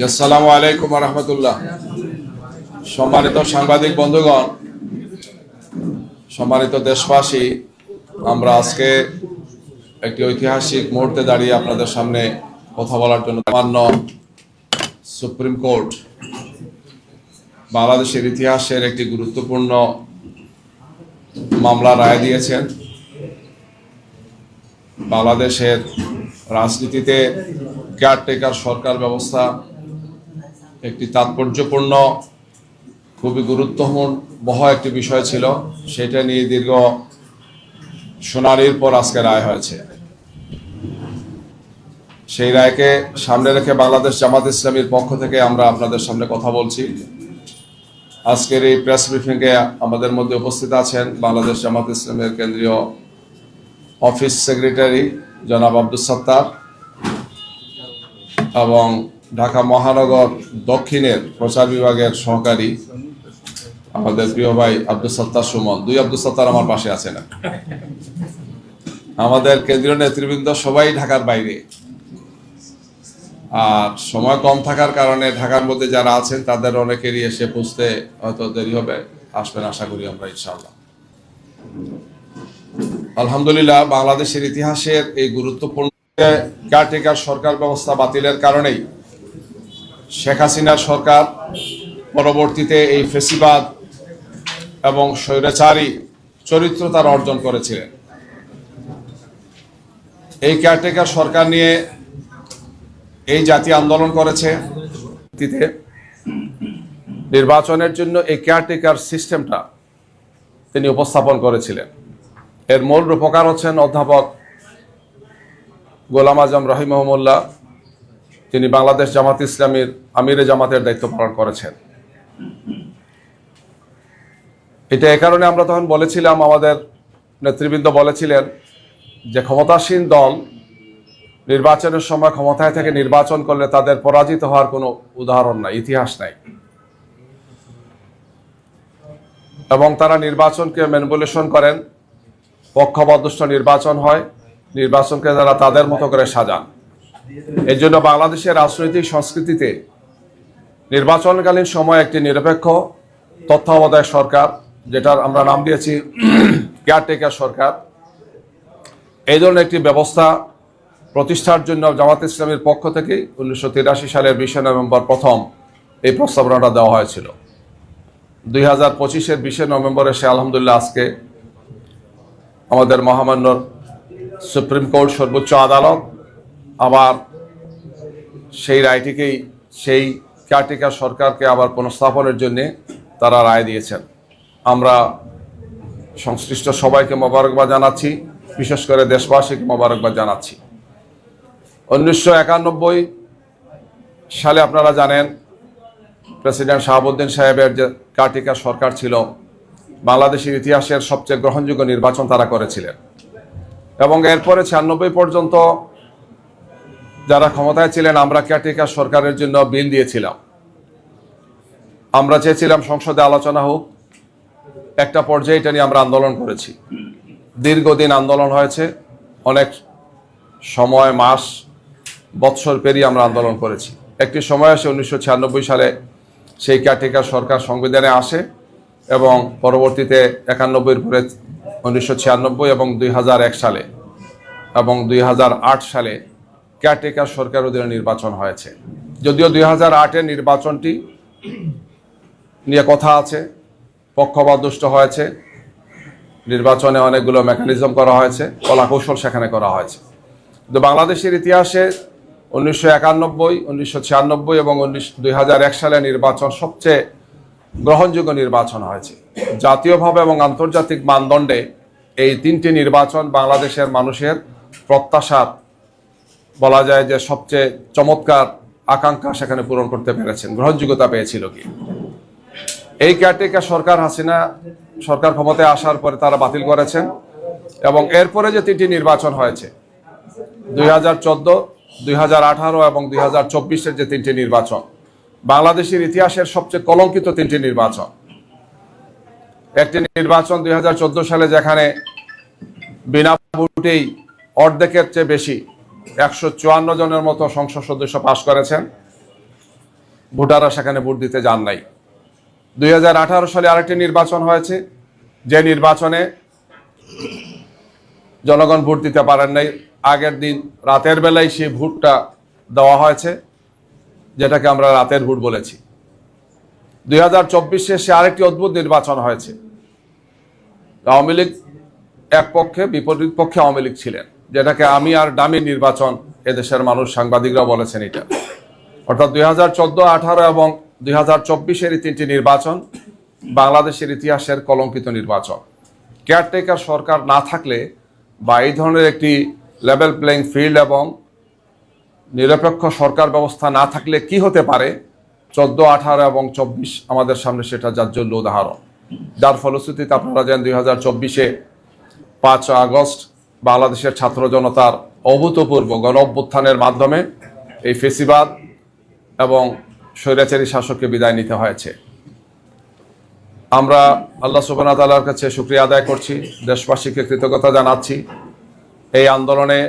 আসসালামু আলাইকুম ওয়া রাহমাতুল্লাহ। সম্মানিত সাংবাদিক বন্ধুগণ, সম্মানিত দেশবাসী, আমরা আজকে একটি ঐতিহাসিক মুহূর্তে দাঁড়িয়ে আপনাদের সামনে কথা বলার জন্য মান্য সুপ্রিম কোর্ট বাংলাদেশের ইতিহাসের একটি গুরুত্বপূর্ণ মামলা রায় দিয়েছেন। বাংলাদেশের রাজনীতিতে কেয়ারটেকার সরকার ব্যবস্থা একটি তাৎপর্যপূর্ণ, খুবই গুরুত্বপূর্ণ একটি বিষয় ছিল। সেটা নিয়ে দীর্ঘ শুনানির পর আজকে রায় হয়েছে। সেই রায়কে সামনে রেখে বাংলাদেশ জামাত ইসলামীর পক্ষ থেকে আমরা আপনাদের সামনে কথা বলছি। আজকের এই প্রেস ব্রিফিংয়ে আমাদের মধ্যে উপস্থিত আছেন বাংলাদেশ জামাত ইসলামের কেন্দ্রীয় অফিস সেক্রেটারি জনাব আব্দুস সাত্তার এবং ঢাকা মহানগর দক্ষিণের প্রচার বিভাগের সহকারী আমাদের প্রিয় ভাই আব্দুস সাত্তার সুমন। দুই আব্দুস সাত্তার আমার পাশে আছেন। আমাদের কেন্দ্রীয় নেতৃবৃন্দ সবাই ঢাকার বাইরে, আর সময় কম থাকার কারণে ঢাকার মধ্যে যারা আছেন তাদের অনেকেরই এসে পৌঁছতে হয়তো দেরি হবে। আসবেন আশা করি আমরা ইনশাআল্লাহ। আলহামদুলিল্লাহ, বাংলাদেশের ইতিহাসের এই গুরুত্বপূর্ণ কেয়ারটেকার সরকার ব্যবস্থা বাতিলের কারণেই শেখ হাসিনার সরকার পরবর্তীতে এই ফেসিবাদ এবং স্বৈরাচারী চরিত্র তারা অর্জন করেছিলেন। এই কেয়ারটেকার সরকার নিয়ে এই জাতি আন্দোলন করেছে। নির্বাচনের জন্য এই কেয়ারটেকার সিস্টেমটা তিনি উপস্থাপন করেছিলেন। এর মূল রূপকার হচ্ছেন অধ্যাপক গোলাম আজম রহিমহুল্লাহ। তিনি বাংলাদেশ জামাত ইসলামীর আমিরে জামাতের দায়িত্ব পালন করেছেন। এটা এ কারণে আমরা তখন বলেছিলাম, আমাদের নেতৃবৃন্দ বলেছিলেন যে ক্ষমতাসীন দল নির্বাচনের সময় ক্ষমতায় থেকে নির্বাচন করলে তাদের পরাজিত হওয়ার কোনো উদাহরণ নাই, ইতিহাস নাই, এবং তারা নির্বাচনকে ম্যানিপুলেশন করেন, পক্ষপাতদুষ্ট নির্বাচন হয়, নির্বাচনকে তারা তাদের মতো করে সাজান। এই জন্য বাংলাদেশের রাজনৈতিক সংস্কৃতিতে নির্বাচনকালীন সময় একটি নিরপেক্ষ তত্ত্বাবধায়ক সরকার, যেটার আমরা নাম দিয়েছি কেয়ারটেকার সরকার, এই ধরনের একটি ব্যবস্থা প্রতিষ্ঠার জন্য জামাত ইসলামীর পক্ষ থেকে 1983 সালের 20 নভেম্বর প্রথম এই প্রস্তাবনাটা দেওয়া হয়েছিল। 2025-এর 20 নভেম্বরে সে আলহামদুলিল্লাহ আজকে আমাদের মহামান্য সুপ্রিম কোর্ট, সর্বোচ্চ আদালত আবার সেই রায়টিকেই, সেই কেয়ারটেকার সরকারকে আবার পুনঃস্থাপনের জন্যে তারা রায় দিয়েছেন। আমরা সংশ্লিষ্ট সবাইকে মোবারকবাদ জানাচ্ছি, বিশেষ করে দেশবাসীকে মোবারকবাদ জানাচ্ছি। 1991 সালে আপনারা জানেন প্রেসিডেন্ট শাহাবুদ্দিন সাহেবের যে কেয়ারটেকার সরকার ছিল, বাংলাদেশের ইতিহাসের সবচেয়ে গ্রহণযোগ্য নির্বাচন তারা করেছিলেন। এবং এরপরে 96 পর্যন্ত যারা ক্ষমতায় ছিলেন, আমরা কেয়ারটেকার সরকারের জন্য বিল দিয়েছিলাম। আমরা চেয়েছিলাম সংসদে আলোচনা হোক। একটা পর্যায়ে এটা নিয়ে আমরা আন্দোলন করেছি। দীর্ঘদিন আন্দোলন হয়েছে, অনেক সময়, মাস, বৎসর পেরিয়ে আমরা আন্দোলন করেছি। একটি সময় আসে 1996 সালে সেই কেয়ারটেকার সরকার সংবিধানে আসে, এবং পরবর্তীতে 91-এর পরে 1996 এবং 2001 সালে এবং 2008 সালে কেয়ারটেকার সরকার অধীনে নির্বাচন হয়েছে। যদিও 2008-এর নির্বাচনটি নিয়ে কথা আছে, পক্ষপাতদুষ্ট হয়েছে, নির্বাচনে অনেকগুলো মেকানিজম করা হয়েছে, কলাকৌশল সেখানে করা হয়েছে। কিন্তু বাংলাদেশের ইতিহাসে 1991, 1996 এবং 2001 সালে নির্বাচন সবচেয়ে গ্রহণযোগ্য নির্বাচন হয়েছে। জাতীয়ভাবে এবং আন্তর্জাতিক মানদণ্ডে এই তিনটি নির্বাচন বাংলাদেশের মানুষের প্রত্যাশার, বলা যায় যে সবচেয়ে চমৎকার আকাঙ্ক্ষা সেখানে পূরণ করতে পেরেছেন, গ্রহণযোগ্যতা পেয়েছিল কি। এই কেয়ারটেকার সরকার, হাসিনা সরকার ক্ষমতায় আসার পরে তারা বাতিল করেছেন, এবং এরপরে যে তিনটি নির্বাচন হয়েছে 2014, 2018 এবং 2024-এর যে তিনটি নির্বাচন, বাংলাদেশের ইতিহাসের সবচেয়ে কলঙ্কিত তিনটি নির্বাচন। একটি নির্বাচন 2014 সালে যেখানে বিনা ভোটেই অর্ধেকের চেয়ে বেশি 154 জনের মতো সংসদ সদস্য পাশ করেছেন, ভোটাররা সেখানে ভোট দিতে যান নাই। 2018 সালে আরেকটি নির্বাচন হয়েছে, যে নির্বাচনে জনগণ ভোট দিতে পারেন নাই। আগের দিন রাতের বেলায় সেই ভোটটা দেওয়া হয়েছে, যেটাকে আমরা রাতের ভোট বলেছি। 2024 সে আরেকটি অদ্ভুত নির্বাচন হয়েছে। আওয়ামী লীগ এক পক্ষে, বিপরীত পক্ষে আওয়ামী লীগ ছিলেন, যেটাকে আমি আর ডামি নির্বাচন এদেশের মানুষ, সাংবাদিকরা বলেছেন এটা। অর্থাৎ 2014, 18 এবং 2024 এই তিনটি নির্বাচন বাংলাদেশের ইতিহাসের কলঙ্কিত নির্বাচন। কেয়ারটেকার সরকার না থাকলে বা এই ধরনের একটি লেভেল প্লেইং ফিল্ড এবং নিরপেক্ষ সরকার ব্যবস্থা না থাকলে কি হতে পারে, 14, 18 এবং 24 আমাদের সামনে সেটা জাজ্জল্য উদাহরণ। যার ফলশ্রুতিতে আপনারা জানেন 2024 5 আগস্ট বাংলাদেশের ছাত্র জনতার অভূতপূর্ব গণ অভ্যুত্থানের মাধ্যমে এই ফেসিবাদ এবং স্বৈরাচারী শাসককে বিদায় নিতে হয়েছে। আমরা আল্লাহ সুবহানাহু ওয়া তাআলার কাছে শুকরিয়া আদায় করছি, দেশবাসীকে কৃতজ্ঞতা জানাচ্ছি। এই আন্দোলনে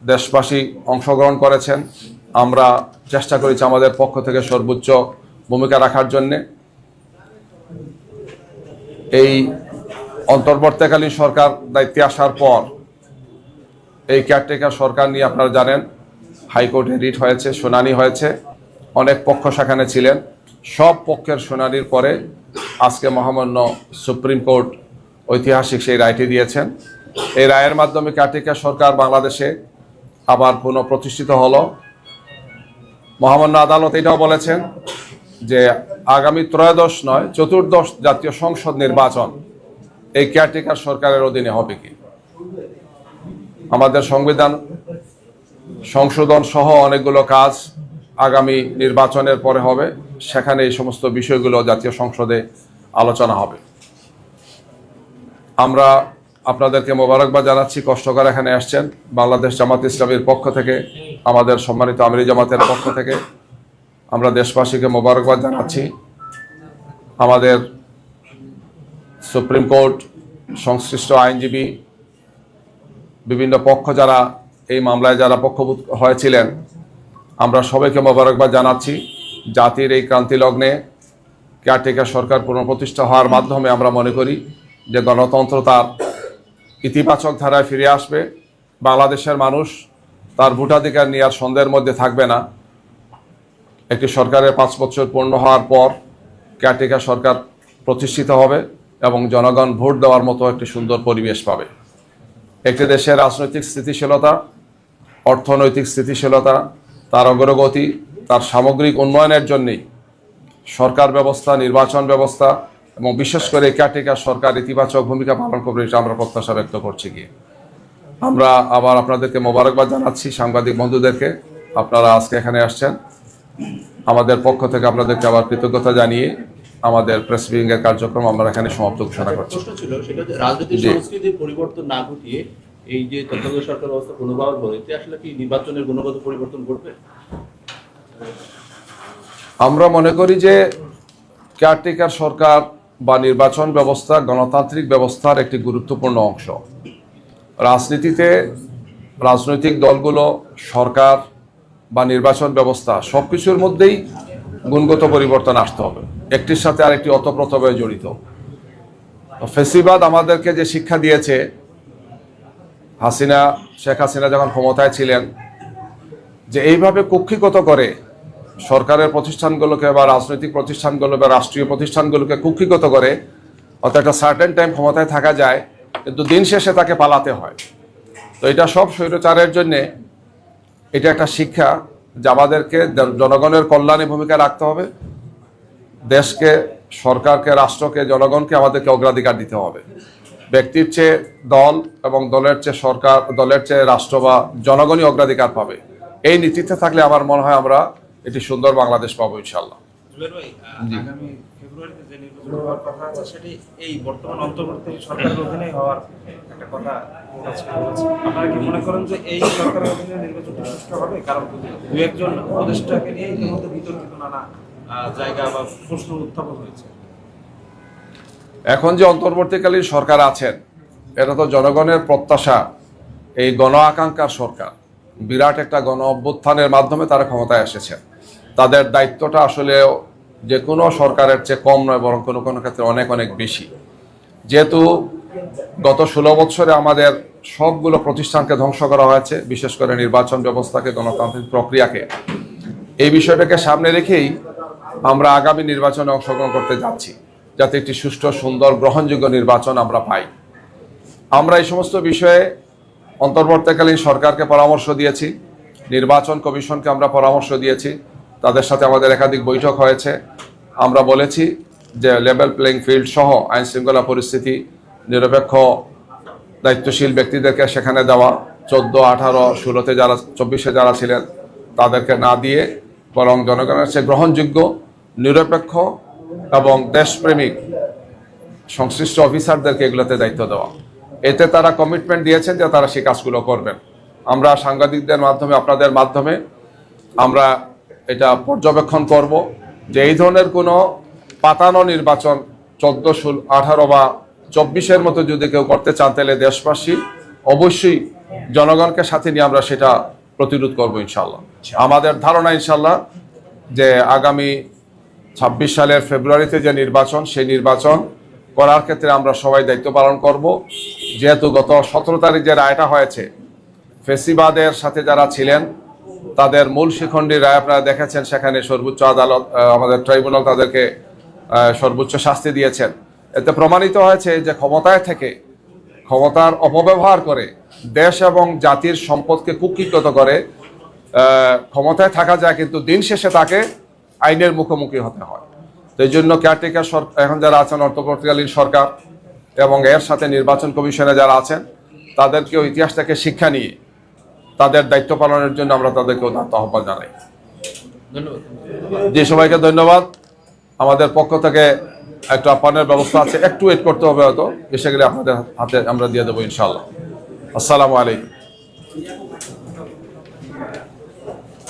দেশবাসী অংশগ্রহণ করেছেন। আমরা চেষ্টা করেছি আমাদের পক্ষ থেকে সর্বোচ্চ ভূমিকা রাখার জন্যে। এই অন্তর্বর্তীকালীন সরকার দায়িত্বে আসার পর এই কেয়ারটেকার সরকার নিয়ে আপনারা জানেন হাইকোর্টে রিট হয়েছে, শুনানি হয়েছে, অনেক পক্ষ সেখানে ছিলেন। সব পক্ষের শুনানির পরে আজকে মহামান্য সুপ্রিম কোর্ট ঐতিহাসিক সেই রায়টি দিয়েছেন। এই রায়ের মাধ্যমে কেয়ারটেকার সরকার বাংলাদেশে আবার পুনঃপ্রতিষ্ঠিত হলো। মহামান্য আদালত এটাও বলেছেন যে আগামী ত্রয়োদশ নয়, চতুর্দশ জাতীয় সংসদ নির্বাচন এই কেয়ারটেকার সরকারের অধীনে হবে কি। আমাদের সংবিধান সংশোধন সহ অনেকগুলো কাজ আগামী নির্বাচনের পরে হবে, সেখানে এই সমস্ত বিষয়গুলো জাতীয় সংসদে আলোচনা হবে। আমরা আপনাদেরকে মোবারকবাদ জানাচ্ছি, কষ্ট করে এখানে আসছেন। বাংলাদেশ জামাত ইসলামীর পক্ষ থেকে, আমাদের সম্মানিত আমিরি জামাতের পক্ষ থেকে আমরা দেশবাসীকে মোবারকবাদ জানাচ্ছি। আমাদের সুপ্রিম কোর্ট, সংশ্লিষ্ট আইনজীবী, বিভিন্ন পক্ষ যারা এই মামলায় যারা পক্ষভূত হয়েছিলেন, আমরা সবাইকে মোবারকবাদ জানাচ্ছি। জাতির এই ক্রান্তি লগ্নে কেয়ারটেকার সরকার পুনঃপ্রতিষ্ঠা হওয়ার মাধ্যমে আমরা মনে করি যে গণতন্ত্র তার ইতিবাচক ধারায় ফিরে আসবে। বাংলাদেশের মানুষ তার ভোটাধিকার নিয়ে আর সন্দেহের মধ্যে থাকবে না। একটি সরকারের 5 বছর পূর্ণ হওয়ার পর কেয়ারটেকার সরকার প্রতিষ্ঠিত হবে এবং জনগণ ভোট দেওয়ার মতো একটি সুন্দর পরিবেশ পাবে। একটি দেশের রাজনৈতিক স্থিতিশীলতা, অর্থনৈতিক স্থিতিশীলতা, তার অগ্রগতি, তার সামগ্রিক উন্নয়নের জন্যেই সরকার ব্যবস্থা, নির্বাচন ব্যবস্থা এবং বিশেষ করে কেয়ারটেকার সরকার ইতিবাচক ভূমিকা পালন করবে, এটা আমরা প্রত্যাশা ব্যক্ত করছি। গিয়ে আমরা আবার আপনাদেরকে মোবারকবাদ জানাচ্ছি, সাংবাদিক বন্ধুদেরকে, আপনারা আজকে এখানে আসছেন। আমাদের পক্ষ থেকে আপনাদেরকে আবার কৃতজ্ঞতা জানিয়ে আমাদের প্রেস ব্রিফিং এর কার্যক্রম আমরা এখানে সমাপ্ত ঘোষণা করছি। প্রশ্ন ছিল সেটা যে রাজনৈতিক সংস্কৃতির পরিবর্তন না ঘটিয়ে এই যে তত্ত্বাবধায়ক সরকার ব্যবস্থা পুনর্বহাল হলো, এতে আসলে কি নির্বাচনের গুণগত পরিবর্তন ঘটবে? আমরা মনে করি যে কেয়ারটেকার সরকার বা নির্বাচন ব্যবস্থা গণতান্ত্রিক ব্যবস্থার একটি গুরুত্বপূর্ণ অংশ। রাজনীতিতে রাজনৈতিক দলগুলো, সরকার বা নির্বাচন ব্যবস্থা সবকিছুর মধ্যেই গুণগত পরিবর্তন আসতে হবে, একটির সাথে আরেকটি ওতপ্রোতভাবে জড়িত। ফেসিবাদ আমাদেরকে যে শিক্ষা দিয়েছে, শেখ হাসিনা যখন ক্ষমতায় ছিলেন, যে এইভাবে কুক্ষিগত করে সরকারের প্রতিষ্ঠানগুলোকে বা রাজনৈতিক প্রতিষ্ঠানগুলো বা রাষ্ট্রীয় প্রতিষ্ঠানগুলোকে কুক্ষিগত করে, অর্থাৎ একটা সার্টেন টাইম ক্ষমতায় থাকা যায় কিন্তু দিন শেষে তাকে পালাতে হয়। তো এটা সব স্বৈরাচারের জন্যে এটা একটা শিক্ষা যে আমাদেরকে জনগণের কল্যাণে ভূমিকা রাখতে হবে। দেশকে, সরকারকে, রাষ্ট্রকে, জনগণকে আমাদেরকে অগ্রাধিকার দিতে হবে। ব্যক্তির চেয়ে দল এবং দলের চেয়ে সরকার, দলের চেয়ে রাষ্ট্র বা জনগণই অগ্রাধিকার পাবে। এই নীতিতে থাকলে আমার মনে হয় আমরা একটি সুন্দর বাংলাদেশ পাবো ইনশাআল্লাহ। আগামী ফেব্রুয়ারিতে যে নির্বাচন হওয়ার কথা আছে সেটি এই বর্তমান অন্তর্বর্তী সরকারের অধীনে হওয়ার একটা কথা আছে। আপনারা কি মনে করেন যে এই সরকারের অধীনে নির্বাচনটি সুষ্ঠু হবে? কারণ দু একজন উপদেষ্টাকে নিয়ে ইতিমধ্যে বিতর্কিত নানা জায়গা বা প্রশ্ন উত্থাপন হয়েছে। এখন যে অন্তর্বর্তীকালীন সরকার আছেন, এটা তো জনগণের প্রত্যাশা, এই গণ আকাঙ্ক্ষার সরকার। বিরাট একটা গণ অভ্যুত্থানের মাধ্যমে তারা ক্ষমতায় এসেছেন। তাদের দায়িত্বটা আসলে যে কোনো সরকারের চেয়ে কম নয়, বরং কোনো কোনো ক্ষেত্রে অনেক অনেক বেশি। যেহেতু গত 16 বছরে আমাদের সবগুলো প্রতিষ্ঠানকে ধ্বংস করা হয়েছে, বিশেষ করে নির্বাচন ব্যবস্থাকে, গণতান্ত্রিক প্রক্রিয়াকে, এই বিষয়টাকে সামনে রেখেই আমরা আগামী নির্বাচনে অংশগ্রহণ করতে যাচ্ছি, যাতে একটি সুষ্ঠু, সুন্দর, গ্রহণযোগ্য নির্বাচন আমরা পাই। আমরা এই সমস্ত বিষয়ে অন্তর্বর্তীকালীন সরকারকে পরামর্শ দিয়েছি, নির্বাচন কমিশনকে আমরা পরামর্শ দিয়েছি, তাদের সাথে আমাদের একাধিক বৈঠক হয়েছে। আমরা বলেছি যে লেভেল প্লেইং ফিল্ড সহ আইন শৃঙ্খলা পরিস্থিতি, নিরপেক্ষ দায়িত্বশীল ব্যক্তিদেরকে সেখানে দেওয়া, 14, 18, 16-তে যারা, 24-এ যারা ছিলেন তাদেরকে না দিয়ে বরং জনগণের চেয়ে গ্রহণযোগ্য, নিরপেক্ষ এবং দেশপ্রেমিক সংশ্লিষ্ট অফিসারদেরকে এগুলোতে দায়িত্ব দেওয়া। এতে তারা কমিটমেন্ট দিয়েছেন যে তারা সেই কাজগুলো করবেন। আমরা সাংবাদিকদের মাধ্যমে, আপনাদের মাধ্যমে আমরা এটা পর্যবেক্ষণ করব যে এই ধরনের কোনো পাতানো নির্বাচন 14, 18 বা 24-এর মতো যদি কেউ করতে চান, তাহলে দেশবাসী অবশ্যই জনগণকে সাথে নিয়ে আমরা সেটা প্রতিরোধ করব ইনশাল্লাহ। আমাদের ধারণা ইনশাল্লাহ যে আগামী 26 সালের ফেব্রুয়ারিতে যে নির্বাচন, সেই নির্বাচন করার ক্ষেত্রে আমরা সবাই দায়িত্ব পালন করব। যেহেতু গত 17 তারিখ যে রায়টা হয়েছে, ফেসিবাদের সাথে যারা ছিলেন তাদের মূল শিখণ্ডী রায় আপনারা দেখেছেন, সেখানে সর্বোচ্চ আদালত, আমাদের ট্রাইব্যুনাল তাদেরকে সর্বোচ্চ শাস্তি দিয়েছেন। এতে প্রমাণিত হয়েছে যে ক্ষমতায় থেকে, ক্ষমতার অপব্যবহার করে, দেশ এবং জাতির সম্পদকে কুক্ষিগত করে ক্ষমতায় থাকা যায়, কিন্তু দিন শেষে তাকে আইনের মুখোমুখি হতে হয়। তো এই জন্য কেয়ারটেকার সরকার এখন যারা আছেন, অন্তর্বর্তীকালীন সরকার এবং এর সাথে নির্বাচন কমিশনে যারা আছেন, তাদেরকেও ইতিহাস থেকে শিক্ষা নিয়ে তাদের দায়িত্ব পালনের জন্য আমরা তাদেরকেও আহ্বান জানাই। ধন্যবাদ। যে সবাইকে ধন্যবাদ। আমাদের পক্ষ থেকে একটা আপ্যায়নের ব্যবস্থা আছে, একটু ওয়েট করতে হবে, হয়তো এসে গেলে আপনাদের হাতে আমরা দিয়ে দেবো ইনশাআল্লাহ। আসসালামু আলাইকুম।